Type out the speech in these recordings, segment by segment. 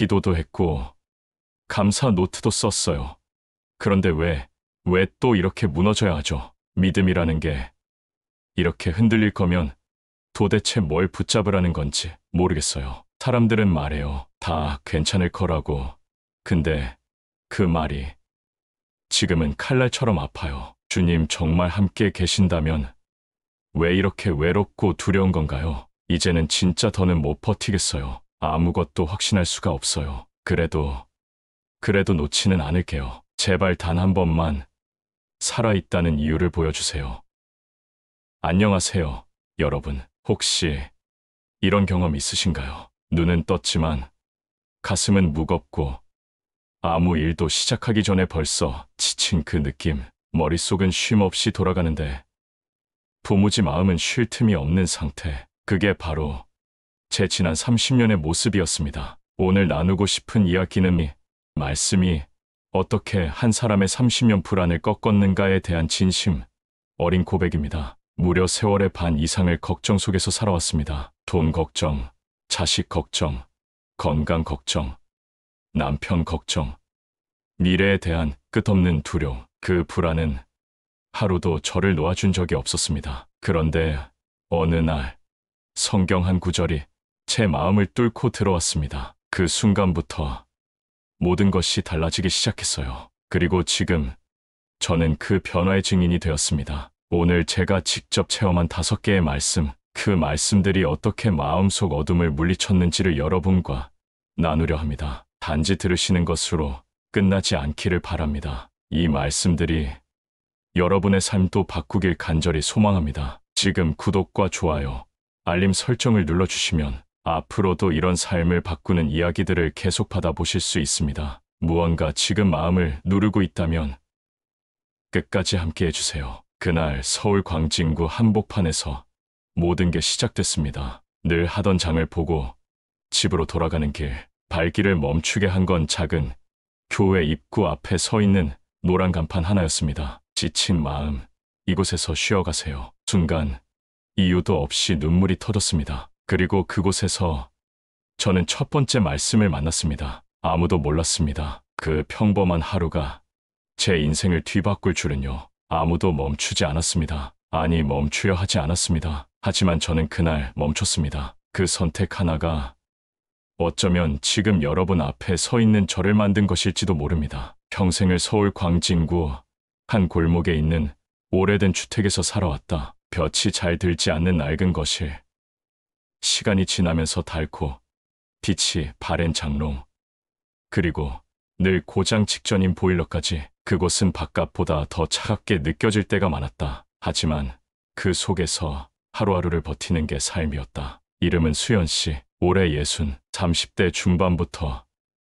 기도도 했고 감사 노트도 썼어요. 그런데 왜 또 이렇게 무너져야 하죠? 믿음이라는 게 이렇게 흔들릴 거면 도대체 뭘 붙잡으라는 건지 모르겠어요. 사람들은 말해요. 다 괜찮을 거라고. 근데 그 말이 지금은 칼날처럼 아파요. 주님 정말 함께 계신다면 왜 이렇게 외롭고 두려운 건가요? 이제는 진짜 더는 못 버티겠어요. 아무것도 확신할 수가 없어요. 그래도 놓지는 않을게요. 제발 단 한 번만 살아있다는 이유를 보여주세요. 안녕하세요, 여러분. 혹시 이런 경험 있으신가요? 눈은 떴지만 가슴은 무겁고 아무 일도 시작하기 전에 벌써 지친 그 느낌. 머릿속은 쉼 없이 돌아가는데 도무지 마음은 쉴 틈이 없는 상태. 그게 바로 제 지난 30년의 모습이었습니다. 오늘 나누고 싶은 이야기는 말씀이 어떻게 한 사람의 30년 불안을 꺾었는가에 대한 진심 어린 고백입니다. 무려 세월의 반 이상을 걱정 속에서 살아왔습니다. 돈 걱정, 자식 걱정, 건강 걱정, 남편 걱정, 미래에 대한 끝없는 두려움. 그 불안은 하루도 저를 놓아준 적이 없었습니다. 그런데 어느 날 성경 한 구절이 제 마음을 뚫고 들어왔습니다. 그 순간부터 모든 것이 달라지기 시작했어요. 그리고 지금 저는 그 변화의 증인이 되었습니다. 오늘 제가 직접 체험한 5개의 말씀, 그 말씀들이 어떻게 마음속 어둠을 물리쳤는지를 여러분과 나누려 합니다. 단지 들으시는 것으로 끝나지 않기를 바랍니다. 이 말씀들이 여러분의 삶도 바꾸길 간절히 소망합니다. 지금 구독과 좋아요, 알림 설정을 눌러주시면 앞으로도 이런 삶을 바꾸는 이야기들을 계속 받아보실 수 있습니다. 무언가 지금 마음을 누르고 있다면 끝까지 함께 해주세요. 그날 서울 광진구 한복판에서 모든 게 시작됐습니다. 늘 하던 장을 보고 집으로 돌아가는 길, 발길을 멈추게 한 건 작은 교회 입구 앞에 서 있는 노란 간판 하나였습니다. 지친 마음, 이곳에서 쉬어가세요. 순간 이유도 없이 눈물이 터졌습니다. 그리고 그곳에서 저는 첫 번째 말씀을 만났습니다. 아무도 몰랐습니다. 그 평범한 하루가 제 인생을 뒤바꿀 줄은요. 아무도 멈추지 않았습니다. 아니, 멈추려 하지 않았습니다. 하지만 저는 그날 멈췄습니다. 그 선택 하나가 어쩌면 지금 여러분 앞에 서 있는 저를 만든 것일지도 모릅니다. 평생을 서울 광진구 한 골목에 있는 오래된 주택에서 살아왔다. 볕이 잘 들지 않는 낡은 거실, 시간이 지나면서 닳고 빛이 바랜 장롱, 그리고 늘 고장 직전인 보일러까지. 그곳은 바깥보다 더 차갑게 느껴질 때가 많았다. 하지만 그 속에서 하루하루를 버티는 게 삶이었다. 이름은 수연 씨. 올해 60, 30대 중반부터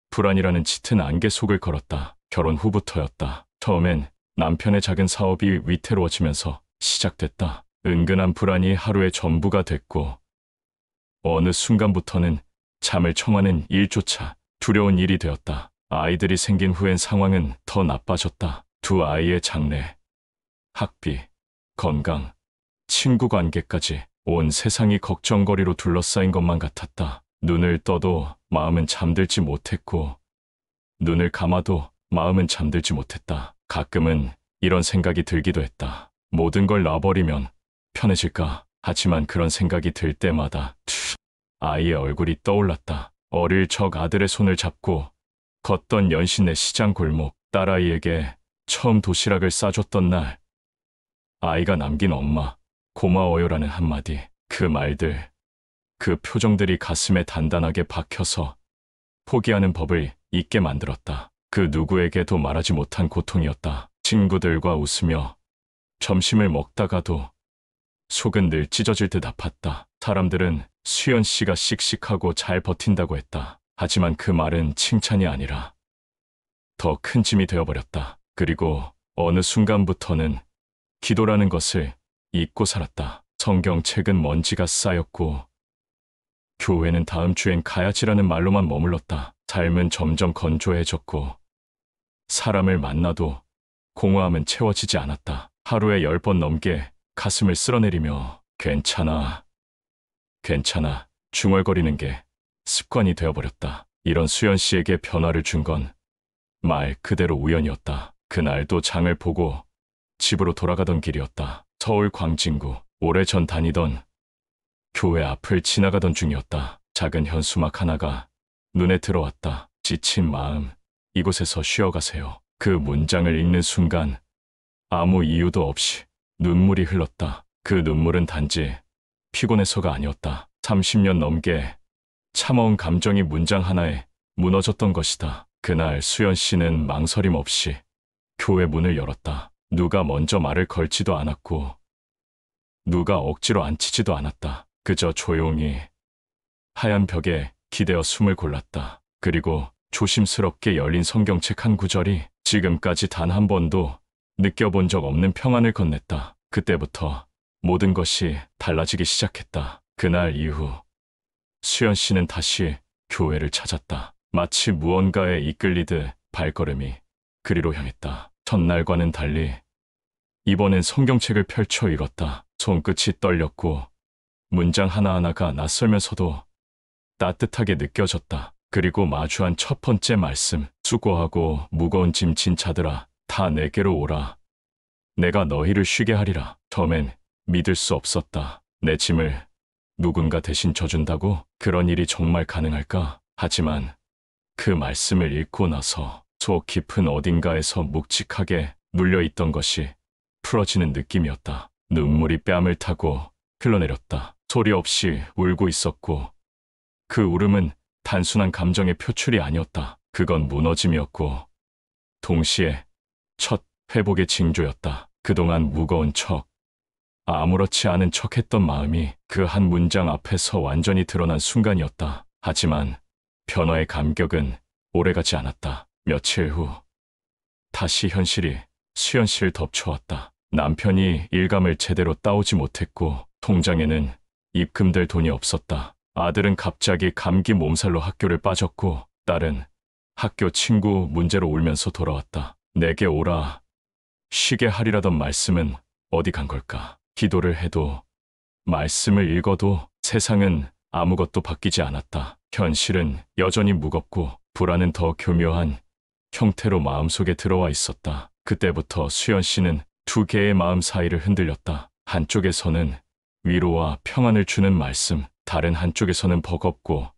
불안이라는 짙은 안개 속을 걸었다. 결혼 후부터였다. 처음엔 남편의 작은 사업이 위태로워지면서 시작됐다. 은근한 불안이 하루의 전부가 됐고 어느 순간부터는 잠을 청하는 일조차 두려운 일이 되었다. 아이들이 생긴 후엔 상황은 더 나빠졌다. 2 아이의 장래, 학비, 건강, 친구 관계까지 온 세상이 걱정거리로 둘러싸인 것만 같았다. 눈을 떠도 마음은 잠들지 못했고 눈을 감아도 마음은 잠들지 못했다. 가끔은 이런 생각이 들기도 했다. 모든 걸 놔버리면 편해질까? 하지만 그런 생각이 들 때마다 아이의 얼굴이 떠올랐다. 어릴 적 아들의 손을 잡고 걷던 연신내 시장 골목, 딸아이에게 처음 도시락을 싸줬던 날, 아이가 남긴 엄마, 고마워요라는 한마디, 그 말들, 그 표정들이 가슴에 단단하게 박혀서 포기하는 법을 잊게 만들었다. 그 누구에게도 말하지 못한 고통이었다. 친구들과 웃으며 점심을 먹다가도 속은 늘 찢어질 듯 아팠다. 사람들은 수연 씨가 씩씩하고 잘 버틴다고 했다. 하지만 그 말은 칭찬이 아니라 더 큰 짐이 되어버렸다. 그리고 어느 순간부터는 기도라는 것을 잊고 살았다. 성경책은 먼지가 쌓였고 교회는 다음 주엔 가야지라는 말로만 머물렀다. 삶은 점점 건조해졌고 사람을 만나도 공허함은 채워지지 않았다. 하루에 10번 넘게 가슴을 쓸어내리며 괜찮아, 괜찮아 중얼거리는 게 습관이 되어버렸다. 이런 수연 씨에게 변화를 준 건 말 그대로 우연이었다. 그날도 장을 보고 집으로 돌아가던 길이었다. 서울 광진구, 오래전 다니던 교회 앞을 지나가던 중이었다. 작은 현수막 하나가 눈에 들어왔다. 지친 마음, 이곳에서 쉬어가세요. 그 문장을 읽는 순간 아무 이유도 없이 눈물이 흘렀다. 그 눈물은 단지 피곤해서가 아니었다. 30년 넘게 참아온 감정이 문장 하나에 무너졌던 것이다. 그날 수연 씨는 망설임 없이 교회 문을 열었다. 누가 먼저 말을 걸지도 않았고 누가 억지로 앉히지도 않았다. 그저 조용히 하얀 벽에 기대어 숨을 골랐다. 그리고 조심스럽게 열린 성경책 한 구절이 지금까지 단 한 번도 느껴본 적 없는 평안을 건넸다. 그때부터 모든 것이 달라지기 시작했다. 그날 이후 수연 씨는 다시 교회를 찾았다. 마치 무언가에 이끌리듯 발걸음이 그리로 향했다. 첫날과는 달리 이번엔 성경책을 펼쳐 읽었다. 손끝이 떨렸고 문장 하나하나가 낯설면서도 따뜻하게 느껴졌다. 그리고 마주한 첫 번째 말씀, 수고하고 무거운 짐 진 자들아 다 내게로 오라. 내가 너희를 쉬게 하리라. 처음엔 믿을 수 없었다. 내 짐을 누군가 대신 져준다고? 그런 일이 정말 가능할까? 하지만 그 말씀을 읽고 나서 속 깊은 어딘가에서 묵직하게 눌려있던 것이 풀어지는 느낌이었다. 눈물이 뺨을 타고 흘러내렸다. 소리 없이 울고 있었고 그 울음은 단순한 감정의 표출이 아니었다. 그건 무너짐이었고 동시에 첫 회복의 징조였다. 그동안 무거운 척, 아무렇지 않은 척했던 마음이 그 한 문장 앞에서 완전히 드러난 순간이었다. 하지만 변화의 감격은 오래가지 않았다. 며칠 후 다시 현실이 수연 씨를 덮쳐왔다. 남편이 일감을 제대로 따오지 못했고 통장에는 입금될 돈이 없었다. 아들은 갑자기 감기 몸살로 학교를 빠졌고 딸은 학교 친구 문제로 울면서 돌아왔다. 내게 오라, 쉬게 하리라던 말씀은 어디 간 걸까? 기도를 해도 말씀을 읽어도 세상은 아무것도 바뀌지 않았다. 현실은 여전히 무겁고 불안은 더 교묘한 형태로 마음속에 들어와 있었다. 그때부터 수연 씨는 두 개의 마음 사이를 흔들렸다. 한쪽에서는 위로와 평안을 주는 말씀, 다른 한쪽에서는 버겁고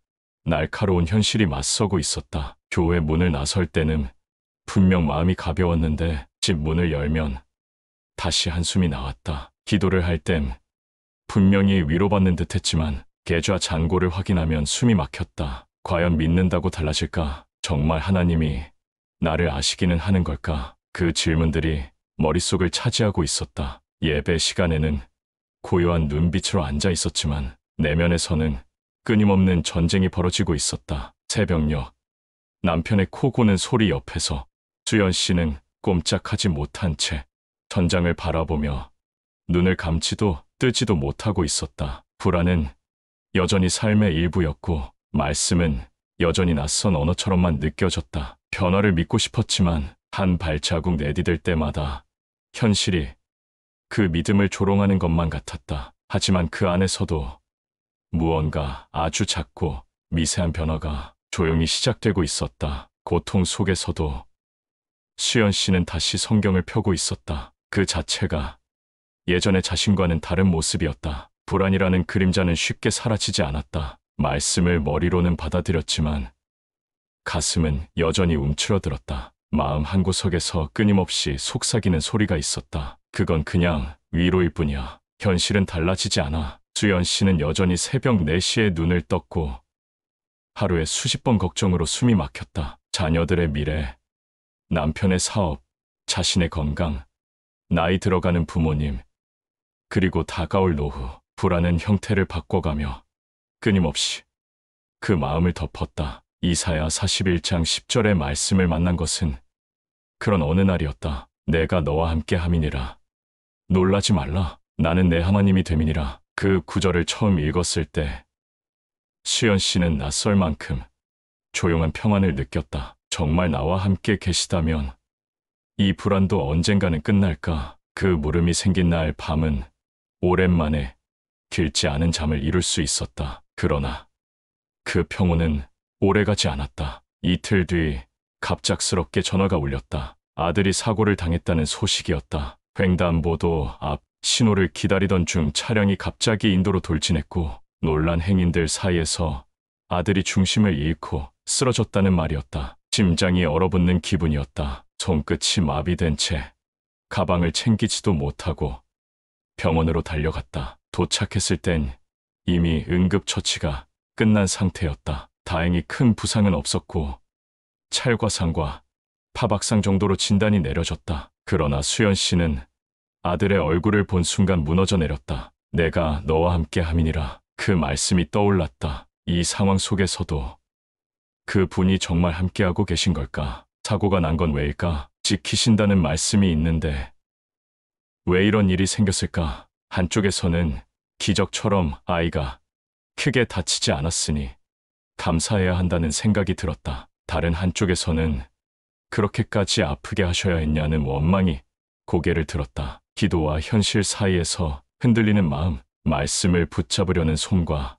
날카로운 현실이 맞서고 있었다. 교회 문을 나설 때는 분명 마음이 가벼웠는데 집 문을 열면 다시 한숨이 나왔다. 기도를 할 땐 분명히 위로받는 듯했지만 계좌 잔고를 확인하면 숨이 막혔다. 과연 믿는다고 달라질까? 정말 하나님이 나를 아시기는 하는 걸까? 그 질문들이 머릿속을 차지하고 있었다. 예배 시간에는 고요한 눈빛으로 앉아 있었지만 내면에서는 끊임없는 전쟁이 벌어지고 있었다. 새벽녘 남편의 코 고는 소리 옆에서 수연 씨는 꼼짝하지 못한 채 천장을 바라보며 눈을 감지도 뜨지도 못하고 있었다. 불안은 여전히 삶의 일부였고 말씀은 여전히 낯선 언어처럼만 느껴졌다. 변화를 믿고 싶었지만 한 발자국 내디딜 때마다 현실이 그 믿음을 조롱하는 것만 같았다. 하지만 그 안에서도 무언가 아주 작고 미세한 변화가 조용히 시작되고 있었다. 고통 속에서도 수연 씨는 다시 성경을 펴고 있었다. 그 자체가 예전의 자신과는 다른 모습이었다. 불안이라는 그림자는 쉽게 사라지지 않았다. 말씀을 머리로는 받아들였지만 가슴은 여전히 움츠러들었다. 마음 한구석에서 끊임없이 속삭이는 소리가 있었다. 그건 그냥 위로일 뿐이야. 현실은 달라지지 않아. 수연 씨는 여전히 새벽 4시에 눈을 떴고 하루에 수십 번 걱정으로 숨이 막혔다. 자녀들의 미래, 남편의 사업, 자신의 건강, 나이 들어가는 부모님, 그리고 다가올 노후. 불안은 형태를 바꿔가며 끊임없이 그 마음을 덮었다. 이사야 41장 10절의 말씀을 만난 것은 그런 어느 날이었다. 내가 너와 함께 함이니라. 놀라지 말라. 나는 내 하나님이 됨이니라. 그 구절을 처음 읽었을 때 수연 씨는 낯설 만큼 조용한 평안을 느꼈다. 정말 나와 함께 계시다면 이 불안도 언젠가는 끝날까? 그 물음이 생긴 날 밤은 오랜만에 길지 않은 잠을 이룰 수 있었다. 그러나 그 평온은 오래가지 않았다. 이틀 뒤 갑작스럽게 전화가 울렸다. 아들이 사고를 당했다는 소식이었다. 횡단보도 앞 신호를 기다리던 중 차량이 갑자기 인도로 돌진했고 놀란 행인들 사이에서 아들이 중심을 잃고 쓰러졌다는 말이었다. 심장이 얼어붙는 기분이었다. 손끝이 마비된 채 가방을 챙기지도 못하고 병원으로 달려갔다. 도착했을 땐 이미 응급처치가 끝난 상태였다. 다행히 큰 부상은 없었고 찰과상과 파박상 정도로 진단이 내려졌다. 그러나 수연 씨는 아들의 얼굴을 본 순간 무너져 내렸다. 내가 너와 함께 함이니라. 그 말씀이 떠올랐다. 이 상황 속에서도 그 분이 정말 함께하고 계신 걸까? 사고가 난 건 왜일까? 지키신다는 말씀이 있는데 왜 이런 일이 생겼을까? 한쪽에서는 기적처럼 아이가 크게 다치지 않았으니 감사해야 한다는 생각이 들었다. 다른 한쪽에서는 그렇게까지 아프게 하셔야 했냐는 원망이 고개를 들었다. 기도와 현실 사이에서 흔들리는 마음, 말씀을 붙잡으려는 손과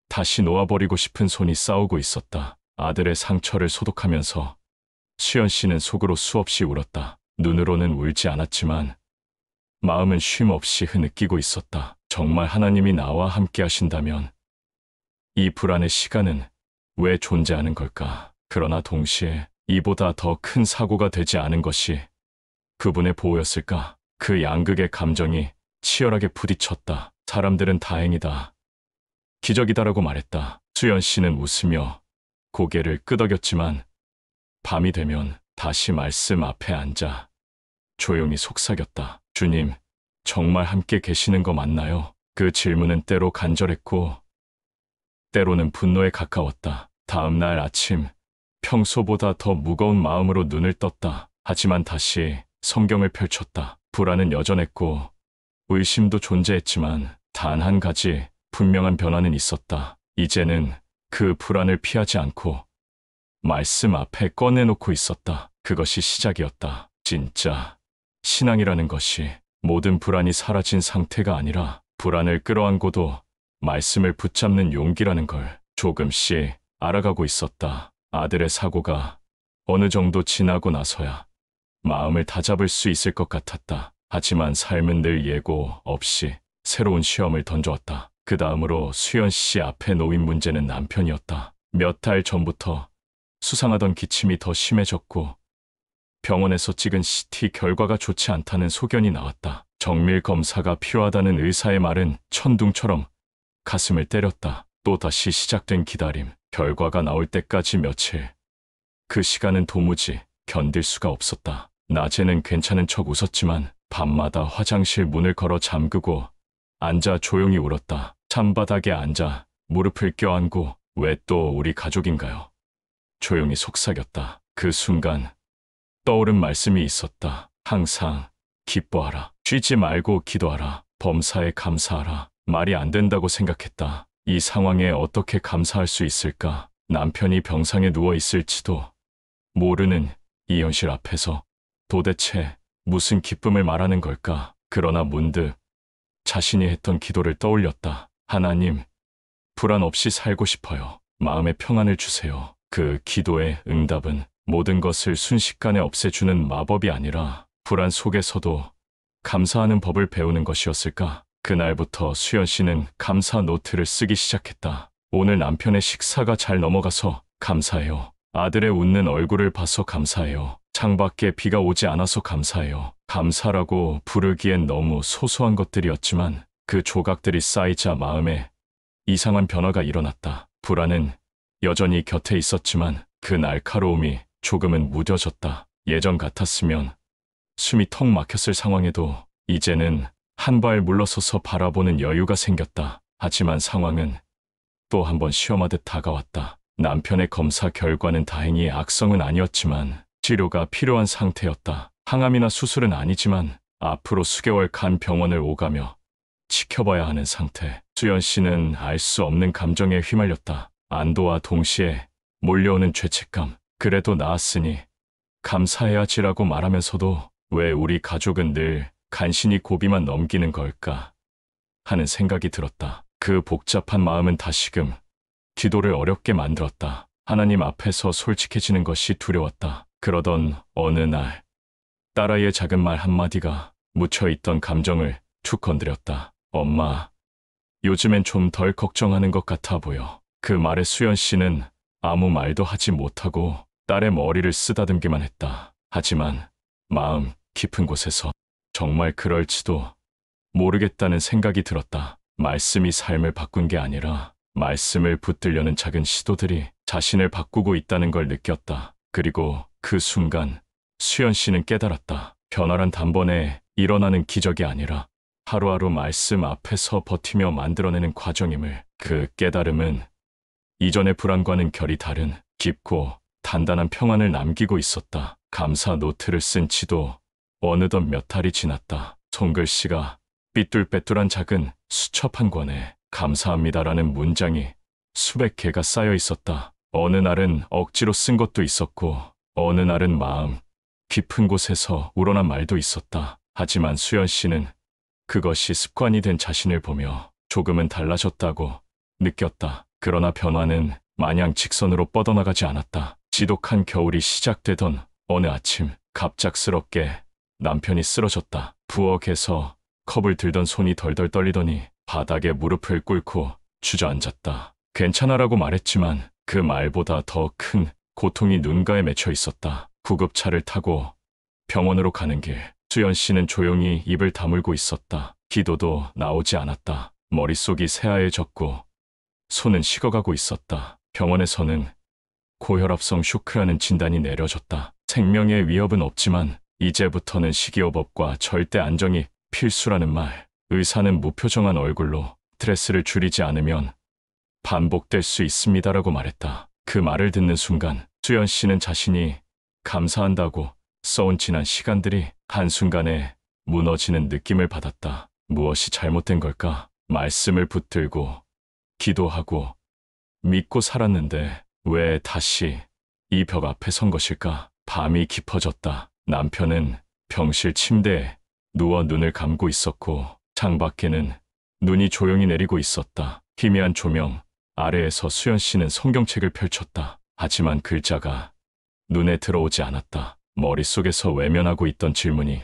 다시 놓아버리고 싶은 손이 싸우고 있었다. 아들의 상처를 소독하면서 수연 씨는 속으로 수없이 울었다. 눈으로는 울지 않았지만 마음은 쉼 없이 흐느끼고 있었다. 정말 하나님이 나와 함께 하신다면 이 불안의 시간은 왜 존재하는 걸까? 그러나 동시에 이보다 더 큰 사고가 되지 않은 것이 그분의 보호였을까? 그 양극의 감정이 치열하게 부딪혔다. 사람들은 다행이다, 기적이다라고 말했다. 수연 씨는 웃으며 고개를 끄덕였지만 밤이 되면 다시 말씀 앞에 앉아 조용히 속삭였다. 주님, 정말 함께 계시는 거 맞나요? 그 질문은 때로 간절했고 때로는 분노에 가까웠다. 다음 날 아침, 평소보다 더 무거운 마음으로 눈을 떴다. 하지만 다시 성경을 펼쳤다. 불안은 여전했고 의심도 존재했지만 단 한 가지 분명한 변화는 있었다. 이제는 그 불안을 피하지 않고 말씀 앞에 꺼내놓고 있었다. 그것이 시작이었다. 진짜 신앙이라는 것이 모든 불안이 사라진 상태가 아니라 불안을 끌어안고도 말씀을 붙잡는 용기라는 걸 조금씩 알아가고 있었다. 아들의 사고가 어느 정도 지나고 나서야 마음을 다잡을 수 있을 것 같았다. 하지만 삶은 늘 예고 없이 새로운 시험을 던져왔다. 그 다음으로 수연 씨 앞에 놓인 문제는 남편이었다. 몇 달 전부터 수상하던 기침이 더 심해졌고 병원에서 찍은 CT 결과가 좋지 않다는 소견이 나왔다. 정밀 검사가 필요하다는 의사의 말은 천둥처럼 가슴을 때렸다. 또다시 시작된 기다림. 결과가 나올 때까지 며칠. 그 시간은 도무지 견딜 수가 없었다. 낮에는 괜찮은 척 웃었지만 밤마다 화장실 문을 걸어 잠그고 앉아 조용히 울었다. 찬바닥에 앉아 무릎을 껴안고 왜 또 우리 가족인가요? 조용히 속삭였다. 그 순간 떠오른 말씀이 있었다. 항상 기뻐하라. 쉬지 말고 기도하라. 범사에 감사하라. 말이 안 된다고 생각했다. 이 상황에 어떻게 감사할 수 있을까? 남편이 병상에 누워 있을지도 모르는 이 현실 앞에서 도대체 무슨 기쁨을 말하는 걸까? 그러나 문득 자신이 했던 기도를 떠올렸다. 하나님, 불안 없이 살고 싶어요. 마음의 평안을 주세요. 그 기도의 응답은 모든 것을 순식간에 없애주는 마법이 아니라 불안 속에서도 감사하는 법을 배우는 것이었을까? 그날부터 수연 씨는 감사 노트를 쓰기 시작했다. 오늘 남편의 식사가 잘 넘어가서 감사해요. 아들의 웃는 얼굴을 봐서 감사해요. 창밖에 비가 오지 않아서 감사해요. 감사라고 부르기엔 너무 소소한 것들이었지만 그 조각들이 쌓이자 마음에 이상한 변화가 일어났다. 불안은 여전히 곁에 있었지만 그 날카로움이 조금은 무뎌졌다. 예전 같았으면 숨이 턱 막혔을 상황에도 이제는 한 발 물러서서 바라보는 여유가 생겼다. 하지만 상황은 또 한 번 시험하듯 다가왔다. 남편의 검사 결과는 다행히 악성은 아니었지만 치료가 필요한 상태였다. 항암이나 수술은 아니지만 앞으로 수개월간 병원을 오가며 지켜봐야 하는 상태. 수연 씨는 알 수 없는 감정에 휘말렸다. 안도와 동시에 몰려오는 죄책감. 그래도 나았으니 감사해야지라고 말하면서도 왜 우리 가족은 늘 간신히 고비만 넘기는 걸까 하는 생각이 들었다. 그 복잡한 마음은 다시금 기도를 어렵게 만들었다. 하나님 앞에서 솔직해지는 것이 두려웠다. 그러던 어느 날 딸아이의 작은 말 한마디가 묻혀있던 감정을 툭 건드렸다. 엄마, 요즘엔 좀 덜 걱정하는 것 같아 보여. 그 말에 수연 씨는 아무 말도 하지 못하고 딸의 머리를 쓰다듬기만 했다. 하지만 마음 깊은 곳에서 정말 그럴지도 모르겠다는 생각이 들었다. 말씀이 삶을 바꾼 게 아니라 말씀을 붙들려는 작은 시도들이 자신을 바꾸고 있다는 걸 느꼈다. 그리고 그 순간 수연 씨는 깨달았다. 변화란 단번에 일어나는 기적이 아니라 하루하루 말씀 앞에서 버티며 만들어내는 과정임을. 그 깨달음은 이전의 불안과는 결이 다른 깊고 단단한 평안을 남기고 있었다. 감사 노트를 쓴 지도 어느덧 몇 달이 지났다. 손글씨가 삐뚤빼뚤한 작은 수첩 한 권에 감사합니다라는 문장이 수백 개가 쌓여 있었다. 어느 날은 억지로 쓴 것도 있었고 어느 날은 마음 깊은 곳에서 우러난 말도 있었다. 하지만 수연 씨는 그것이 습관이 된 자신을 보며 조금은 달라졌다고 느꼈다. 그러나 변화는 마냥 직선으로 뻗어나가지 않았다. 지독한 겨울이 시작되던 어느 아침 갑작스럽게 남편이 쓰러졌다. 부엌에서 컵을 들던 손이 덜덜 떨리더니 바닥에 무릎을 꿇고 주저앉았다. 괜찮아라고 말했지만 그 말보다 더 큰 고통이 눈가에 맺혀 있었다. 구급차를 타고 병원으로 가는 길, 수연 씨는 조용히 입을 다물고 있었다. 기도도 나오지 않았다. 머릿속이 새하얘졌고 손은 식어가고 있었다. 병원에서는 고혈압성 쇼크라는 진단이 내려졌다. 생명의 위협은 없지만 이제부터는 식이요법과 절대 안정이 필수라는 말. 의사는 무표정한 얼굴로 스트레스를 줄이지 않으면 반복될 수 있습니다라고 말했다. 그 말을 듣는 순간 수연 씨는 자신이 감사한다고 써온 지난 시간들이 한순간에 무너지는 느낌을 받았다. 무엇이 잘못된 걸까? 말씀을 붙들고 기도하고 믿고 살았는데 왜 다시 이 벽 앞에 선 것일까? 밤이 깊어졌다. 남편은 병실 침대에 누워 눈을 감고 있었고 창밖에는 눈이 조용히 내리고 있었다. 희미한 조명 아래에서 수연 씨는 성경책을 펼쳤다. 하지만 글자가 눈에 들어오지 않았다. 머릿속에서 외면하고 있던 질문이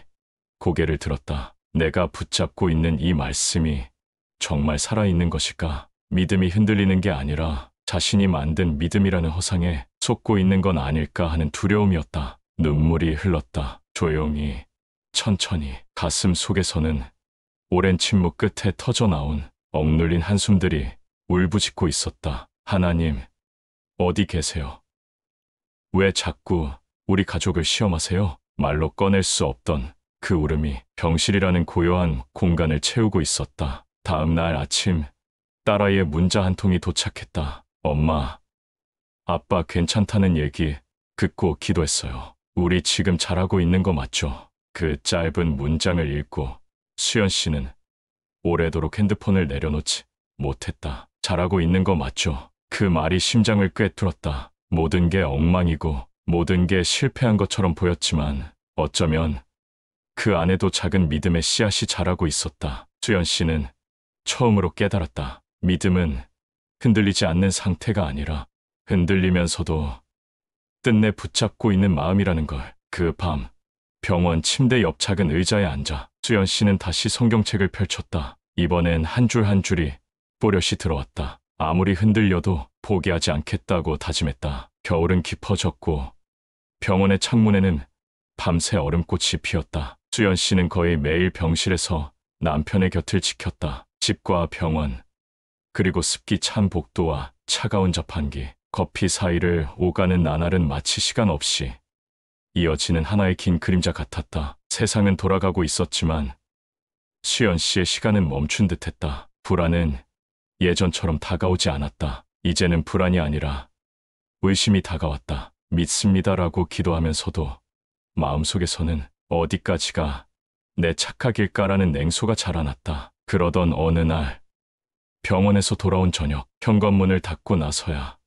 고개를 들었다. 내가 붙잡고 있는 이 말씀이 정말 살아있는 것일까? 믿음이 흔들리는 게 아니라 자신이 만든 믿음이라는 허상에 속고 있는 건 아닐까 하는 두려움이었다. 눈물이 흘렀다. 조용히, 천천히. 가슴 속에서는 오랜 침묵 끝에 터져나온 억눌린 한숨들이 울부짖고 있었다. 하나님, 어디 계세요? 왜 자꾸 우리 가족을 시험하세요? 말로 꺼낼 수 없던 그 울음이 병실이라는 고요한 공간을 채우고 있었다. 다음 날 아침 딸아이의 문자 한 통이 도착했다. 엄마, 아빠 괜찮다는 얘기 듣고 기도했어요. 우리 지금 잘하고 있는 거 맞죠? 그 짧은 문장을 읽고 수연 씨는 오래도록 핸드폰을 내려놓지 못했다. 잘하고 있는 거 맞죠? 그 말이 심장을 꿰뚫었다. 모든 게 엉망이고 모든 게 실패한 것처럼 보였지만 어쩌면 그 안에도 작은 믿음의 씨앗이 자라고 있었다. 수연 씨는 처음으로 깨달았다. 믿음은 흔들리지 않는 상태가 아니라 흔들리면서도 끝내 붙잡고 있는 마음이라는 걸. 그 밤 병원 침대 옆 작은 의자에 앉아 수연 씨는 다시 성경책을 펼쳤다. 이번엔 한 줄 한 줄이 또렷이 들어왔다. 아무리 흔들려도 포기하지 않겠다고 다짐했다. 겨울은 깊어졌고 병원의 창문에는 밤새 얼음꽃이 피었다. 수연 씨는 거의 매일 병실에서 남편의 곁을 지켰다. 집과 병원, 그리고 습기 찬 복도와 차가운 자판기, 커피 사이를 오가는 나날은 마치 시간 없이 이어지는 하나의 긴 그림자 같았다. 세상은 돌아가고 있었지만 수연 씨의 시간은 멈춘 듯했다. 불안은 예전처럼 다가오지 않았다. 이제는 불안이 아니라 의심이 다가왔다. 믿습니다라고 기도하면서도 마음속에서는 어디까지가 내 착각일까라는 냉소가 자라났다. 그러던 어느 날 병원에서 돌아온 저녁, 현관문을 닫고 나서야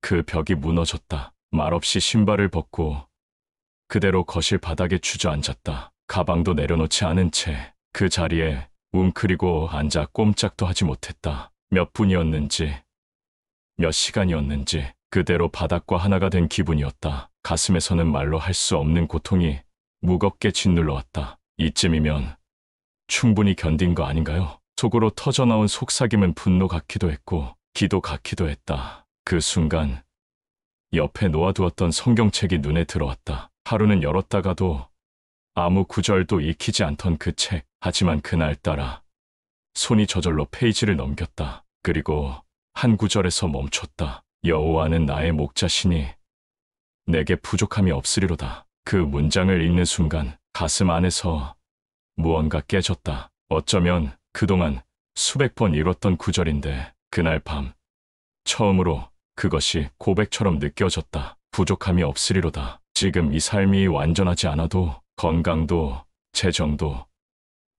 그 벽이 무너졌다. 말없이 신발을 벗고 그대로 거실 바닥에 주저앉았다. 가방도 내려놓지 않은 채 그 자리에 웅크리고 앉아 꼼짝도 하지 못했다. 몇 분이었는지 몇 시간이었는지 그대로 바닥과 하나가 된 기분이었다. 가슴에서는 말로 할 수 없는 고통이 무겁게 짓눌러왔다. 이쯤이면 충분히 견딘 거 아닌가요? 속으로 터져나온 속삭임은 분노 같기도 했고 기도 같기도 했다. 그 순간 옆에 놓아두었던 성경책이 눈에 들어왔다. 하루는 열었다가도 아무 구절도 읽히지 않던 그 책. 하지만 그날따라 손이 저절로 페이지를 넘겼다. 그리고 한 구절에서 멈췄다. 여호와는 나의 목자시니 내게 부족함이 없으리로다. 그 문장을 읽는 순간 가슴 안에서 무언가 깨졌다. 어쩌면 그동안 수백 번 읽었던 구절인데 그날 밤 처음으로 그것이 고백처럼 느껴졌다. 부족함이 없으리로다. 지금 이 삶이 완전하지 않아도 건강도 재정도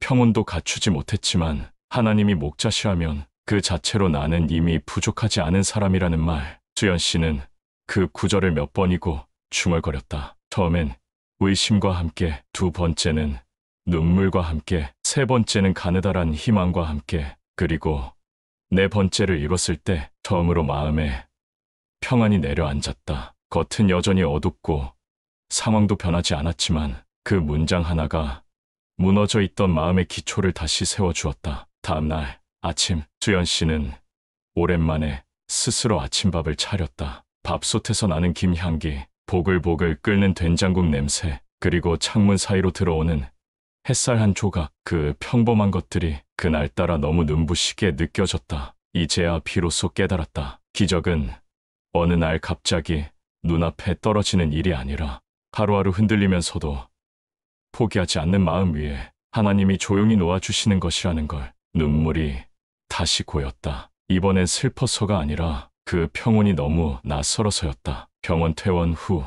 평온도 갖추지 못했지만 하나님이 목자시하면 그 자체로 나는 이미 부족하지 않은 사람이라는 말. 수연 씨는 그 구절을 몇 번이고 중얼거렸다. 처음엔 의심과 함께, 두 번째는 눈물과 함께, 세 번째는 가느다란 희망과 함께, 그리고 네 번째를 읽었을 때 처음으로 마음에 평안이 내려앉았다. 겉은 여전히 어둡고 상황도 변하지 않았지만 그 문장 하나가 무너져 있던 마음의 기초를 다시 세워주었다. 다음날 아침, 수연 씨는 오랜만에 스스로 아침밥을 차렸다. 밥솥에서 나는 김향기, 보글보글 끓는 된장국 냄새, 그리고 창문 사이로 들어오는 햇살 한 조각, 그 평범한 것들이 그날따라 너무 눈부시게 느껴졌다. 이제야 비로소 깨달았다. 기적은 어느 날 갑자기 눈앞에 떨어지는 일이 아니라 하루하루 흔들리면서도 포기하지 않는 마음 위에 하나님이 조용히 놓아주시는 것이라는 걸. 눈물이 다시 고였다. 이번엔 슬퍼서가 아니라 그 평온이 너무 낯설어서였다. 병원 퇴원 후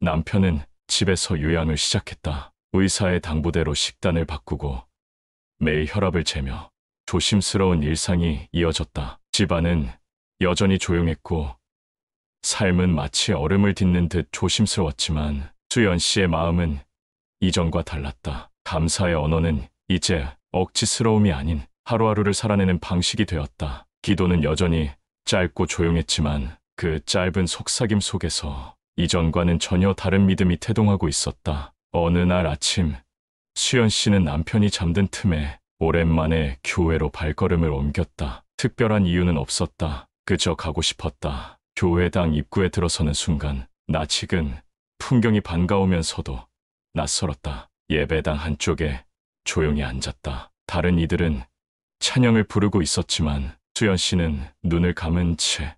남편은 집에서 요양을 시작했다. 의사의 당부대로 식단을 바꾸고 매일 혈압을 재며 조심스러운 일상이 이어졌다. 집안은 여전히 조용했고 삶은 마치 얼음을 딛는 듯 조심스러웠지만 수연 씨의 마음은 이전과 달랐다. 감사의 언어는 이제 억지스러움이 아닌 하루하루를 살아내는 방식이 되었다. 기도는 여전히 짧고 조용했지만 그 짧은 속삭임 속에서 이전과는 전혀 다른 믿음이 태동하고 있었다. 어느 날 아침, 수연 씨는 남편이 잠든 틈에 오랜만에 교회로 발걸음을 옮겼다. 특별한 이유는 없었다. 그저 가고 싶었다. 교회당 입구에 들어서는 순간 낯익은 풍경이 반가우면서도 낯설었다. 예배당 한쪽에 조용히 앉았다. 다른 이들은 찬양을 부르고 있었지만 수연 씨는 눈을 감은 채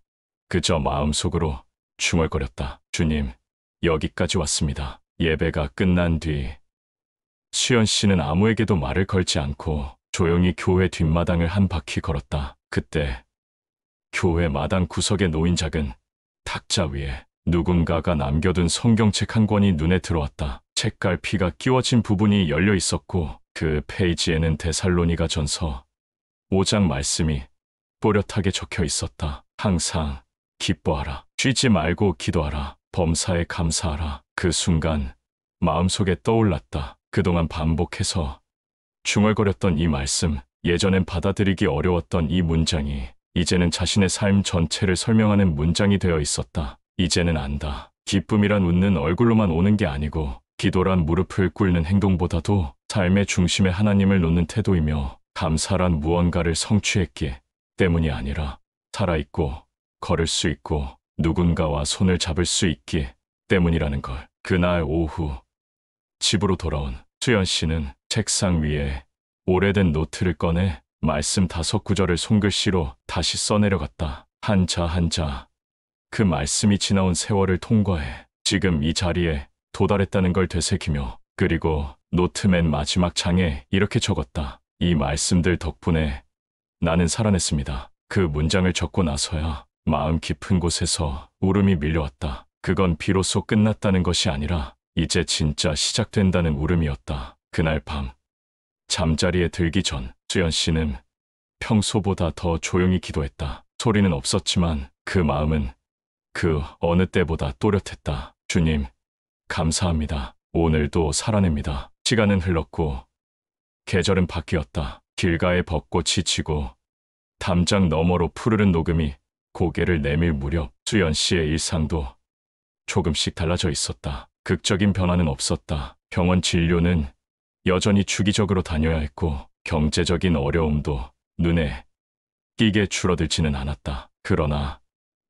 그저 마음속으로 중얼거렸다. 주님, 여기까지 왔습니다. 예배가 끝난 뒤 수연 씨는 아무에게도 말을 걸지 않고 조용히 교회 뒷마당을 한 바퀴 걸었다. 그때 교회 마당 구석에 놓인 작은 탁자 위에 누군가가 남겨둔 성경책 한 권이 눈에 들어왔다. 책갈피가 끼워진 부분이 열려 있었고 그 페이지에는 데살로니가 전서 5장 말씀이 또렷하게 적혀 있었다. 항상 기뻐하라. 쉬지 말고 기도하라. 범사에 감사하라. 그 순간 마음속에 떠올랐다. 그동안 반복해서 중얼거렸던 이 말씀, 예전엔 받아들이기 어려웠던 이 문장이 이제는 자신의 삶 전체를 설명하는 문장이 되어 있었다. 이제는 안다. 기쁨이란 웃는 얼굴로만 오는 게 아니고 기도란 무릎을 꿇는 행동보다도 삶의 중심에 하나님을 놓는 태도이며 감사란 무언가를 성취했기 때문이 아니라 살아있고 걸을 수 있고 누군가와 손을 잡을 수 있기 때문이라는 걸. 그날 오후 집으로 돌아온 수연 씨는 책상 위에 오래된 노트를 꺼내 말씀 5구절을 손글씨로 다시 써내려갔다. 한자 한자 그 말씀이 지나온 세월을 통과해 지금 이 자리에 도달했다는 걸 되새기며 그리고 노트 맨 마지막 장에 이렇게 적었다. 이 말씀들 덕분에 나는 살아냈습니다. 그 문장을 적고 나서야 마음 깊은 곳에서 울음이 밀려왔다. 그건 비로소 끝났다는 것이 아니라 이제 진짜 시작된다는 울음이었다. 그날 밤 잠자리에 들기 전 수연 씨는 평소보다 더 조용히 기도했다. 소리는 없었지만 그 마음은 그 어느 때보다 또렷했다. 주님, 감사합니다. 오늘도 살아냅니다. 시간은 흘렀고 계절은 바뀌었다. 길가의 벚꽃이 지고 담장 너머로 푸르른 녹음이 고개를 내밀 무렵 수연 씨의 일상도 조금씩 달라져 있었다. 극적인 변화는 없었다. 병원 진료는 여전히 주기적으로 다녀야 했고 경제적인 어려움도 눈에 띄게 줄어들지는 않았다. 그러나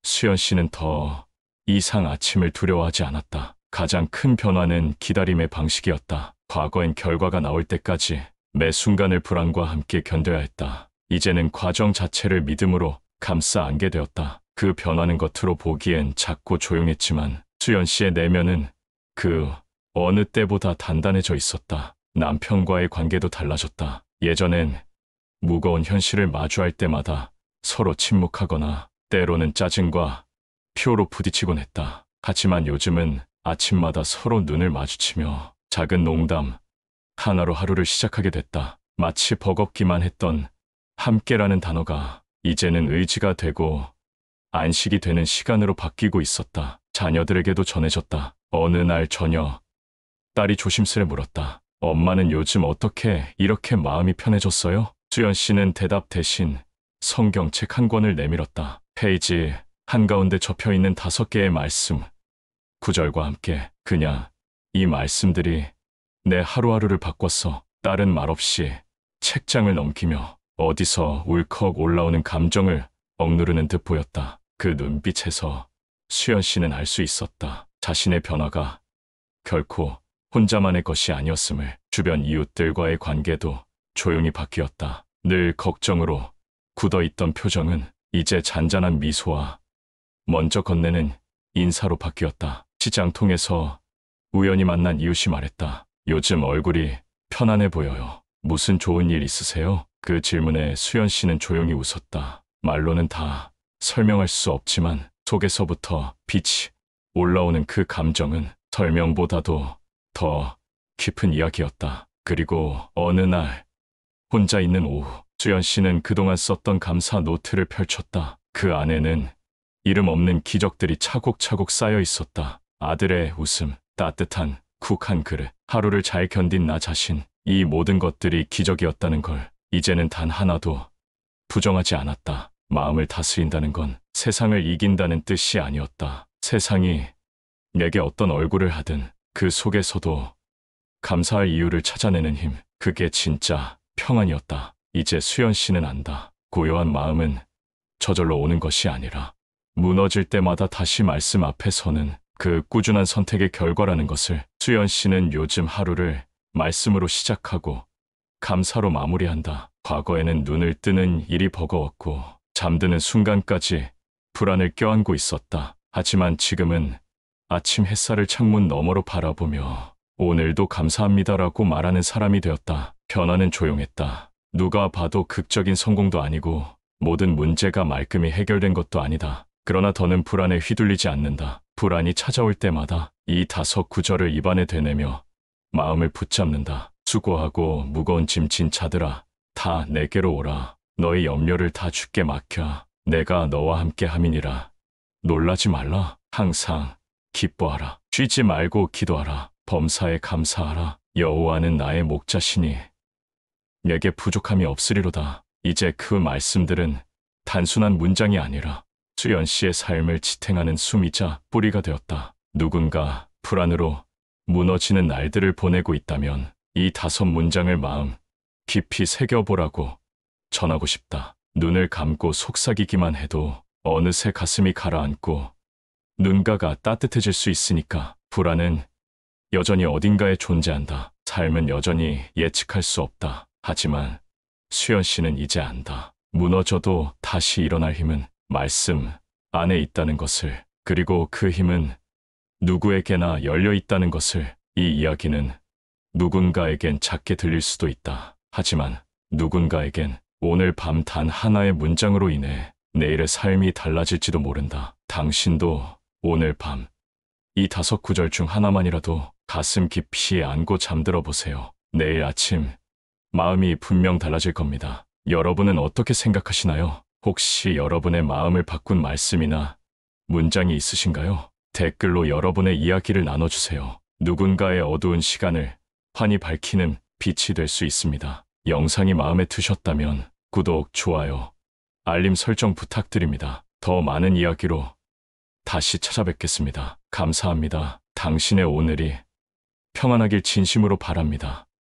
수연 씨는 더 이상 아침을 두려워하지 않았다. 가장 큰 변화는 기다림의 방식이었다. 과거엔 결과가 나올 때까지 매 순간을 불안과 함께 견뎌야 했다. 이제는 과정 자체를 믿음으로 감싸 안게 되었다. 그 변화는 겉으로 보기엔 작고 조용했지만 수연 씨의 내면은 그 어느 때보다 단단해져 있었다. 남편과의 관계도 달라졌다. 예전엔 무거운 현실을 마주할 때마다 서로 침묵하거나 때로는 짜증과 피로로 부딪히곤 했다. 하지만 요즘은 아침마다 서로 눈을 마주치며 작은 농담 하나로 하루를 시작하게 됐다. 마치 버겁기만 했던 함께라는 단어가 이제는 의지가 되고 안식이 되는 시간으로 바뀌고 있었다. 자녀들에게도 전해졌다. 어느 날 저녁 딸이 조심스레 물었다. 엄마는 요즘 어떻게 이렇게 마음이 편해졌어요? 수연 씨는 대답 대신 성경책 한 권을 내밀었다. 페이지 한가운데 접혀있는 5개의 말씀, 구절과 함께 그냥 이 말씀들이 내 하루하루를 바꿨어. 딸은 말없이 책장을 넘기며 어디서 울컥 올라오는 감정을 억누르는 듯 보였다. 그 눈빛에서 수연 씨는 알 수 있었다. 자신의 변화가 결코 혼자만의 것이 아니었음을. 주변 이웃들과의 관계도 조용히 바뀌었다. 늘 걱정으로 굳어있던 표정은 이제 잔잔한 미소와 먼저 건네는 인사로 바뀌었다. 시장 통해서 우연히 만난 이웃이 말했다. 요즘 얼굴이 편안해 보여요. 무슨 좋은 일 있으세요? 그 질문에 수연 씨는 조용히 웃었다. 말로는 다 설명할 수 없지만 속에서부터 빛이 올라오는 그 감정은 설명보다도 더 깊은 이야기였다. 그리고 어느 날 혼자 있는 오후 수연 씨는 그동안 썼던 감사 노트를 펼쳤다. 그 안에는 이름 없는 기적들이 차곡차곡 쌓여 있었다. 아들의 웃음, 따뜻한 쿡 한 그릇, 하루를 잘 견딘 나 자신, 이 모든 것들이 기적이었다는 걸 이제는 단 하나도 부정하지 않았다. 마음을 다스린다는 건 세상을 이긴다는 뜻이 아니었다. 세상이 내게 어떤 얼굴을 하든 그 속에서도 감사할 이유를 찾아내는 힘, 그게 진짜 평안이었다. 이제 수연 씨는 안다. 고요한 마음은 저절로 오는 것이 아니라 무너질 때마다 다시 말씀 앞에 서는 그 꾸준한 선택의 결과라는 것을. 수연 씨는 요즘 하루를 말씀으로 시작하고 감사로 마무리한다. 과거에는 눈을 뜨는 일이 버거웠고 잠드는 순간까지 불안을 껴안고 있었다. 하지만 지금은 아침 햇살을 창문 너머로 바라보며 오늘도 감사합니다라고 말하는 사람이 되었다. 변화는 조용했다. 누가 봐도 극적인 성공도 아니고 모든 문제가 말끔히 해결된 것도 아니다. 그러나 더는 불안에 휘둘리지 않는다. 불안이 찾아올 때마다 이 5구절을 입안에 되뇌며 마음을 붙잡는다. 수고하고 무거운 짐 진 자들아, 다 내게로 오라. 너의 염려를 다 주께 맡겨. 내가 너와 함께 함이니라. 놀라지 말라. 항상 기뻐하라. 쉬지 말고 기도하라. 범사에 감사하라. 여호와는 나의 목자시니 내게 부족함이 없으리로다. 이제 그 말씀들은 단순한 문장이 아니라 수연 씨의 삶을 지탱하는 숨이자 뿌리가 되었다. 누군가 불안으로 무너지는 날들을 보내고 있다면 이 5문장을 마음 깊이 새겨보라고 전하고 싶다. 눈을 감고 속삭이기만 해도 어느새 가슴이 가라앉고 눈가가 따뜻해질 수 있으니까. 불안은 여전히 어딘가에 존재한다. 삶은 여전히 예측할 수 없다. 하지만 수연 씨는 이제 안다. 무너져도 다시 일어날 힘은 말씀 안에 있다는 것을. 그리고 그 힘은 누구에게나 열려 있다는 것을. 이 이야기는 누군가에겐 작게 들릴 수도 있다. 하지만 누군가에겐 오늘 밤 단 하나의 문장으로 인해 내일의 삶이 달라질지도 모른다. 당신도 오늘 밤 이 5구절 중 하나만이라도 가슴 깊이 안고 잠들어 보세요. 내일 아침 마음이 분명 달라질 겁니다. 여러분은 어떻게 생각하시나요? 혹시 여러분의 마음을 바꾼 말씀이나 문장이 있으신가요? 댓글로 여러분의 이야기를 나눠주세요. 누군가의 어두운 시간을 환히 밝히는 빛이 될 수 있습니다. 영상이 마음에 드셨다면 구독, 좋아요, 알림 설정 부탁드립니다. 더 많은 이야기로 다시 찾아뵙겠습니다. 감사합니다. 당신의 오늘이 평안하길 진심으로 바랍니다.